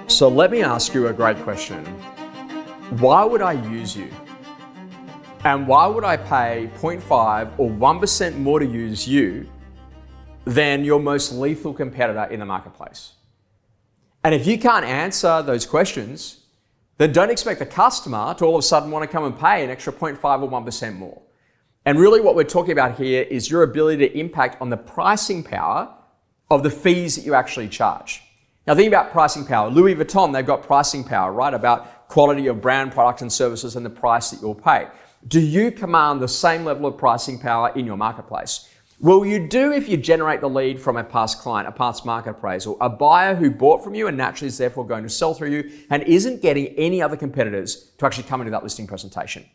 So let me ask you a great question. Why would I use you? And why would I pay 0.5 or 1% more to use you than your most lethal competitor in the marketplace? And if you can't answer those questions, then don't expect the customer to all of a sudden want to come and pay an extra 0.5 or 1% more. And really what we're talking about here is your ability to impact on the pricing power of the fees that you actually charge. Now think about pricing power. Louis Vuitton, they've got pricing power, right? About quality of brand, product and services and the price that you'll pay. Do you command the same level of pricing power in your marketplace? Well, you do if you generate the lead from a past client, a past market appraisal, a buyer who bought from you and naturally is therefore going to sell through you and isn't getting any other competitors to actually come into that listing presentation.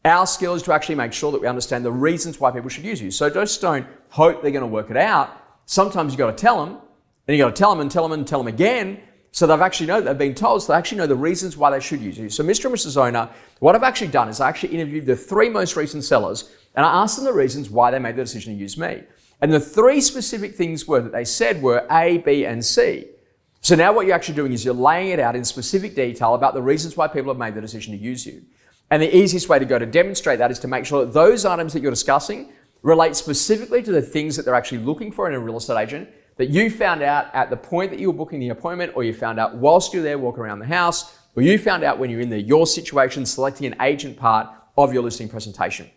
Our skill is to actually make sure that we understand the reasons why people should use you. So just don't hope they're going to work it out. Sometimes you've got to tell them, and you've got to tell them and tell them and tell them again, so they've actually know, they've been told, so they actually know the reasons why they should use you. So Mr. and Mrs. Owner, what I've actually done is I actually interviewed the 3 most recent sellers and I asked them the reasons why they made the decision to use me. And the 3 specific things were that they said were A, B, and C. So now what you're actually doing is you're laying it out in specific detail about the reasons why people have made the decision to use you. And the easiest way to go to demonstrate that is to make sure that those items that you're discussing relate specifically to the things that they're actually looking for in a real estate agent that you found out at the point that you were booking the appointment, or you found out whilst you're there walking around the house, or you found out when you're in your situation selecting an agent part of your listing presentation.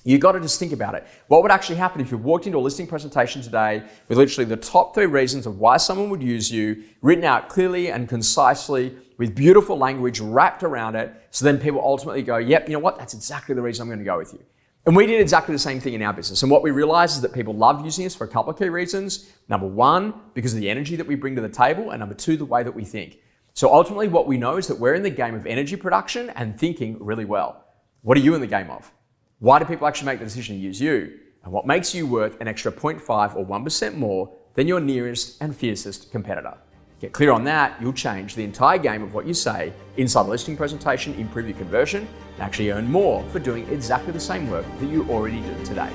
You got to just think about it. What would actually happen if you walked into a listing presentation today with literally the top 3 reasons of why someone would use you, written out clearly and concisely with beautiful language wrapped around it, so then people ultimately go, yep, you know what, that's exactly the reason I'm going to go with you. And we did exactly the same thing in our business. And what we realized is that people love using us for a couple of key reasons. Number 1, because of the energy that we bring to the table. And number 2, the way that we think. So ultimately what we know is that we're in the game of energy production and thinking really well. What are you in the game of? Why do people actually make the decision to use you? And what makes you worth an extra 0.5 or 1% more than your nearest and fiercest competitor? Get clear on that, you'll change the entire game of what you say inside the listing presentation, improve your conversion, and actually earn more for doing exactly the same work that you already do today.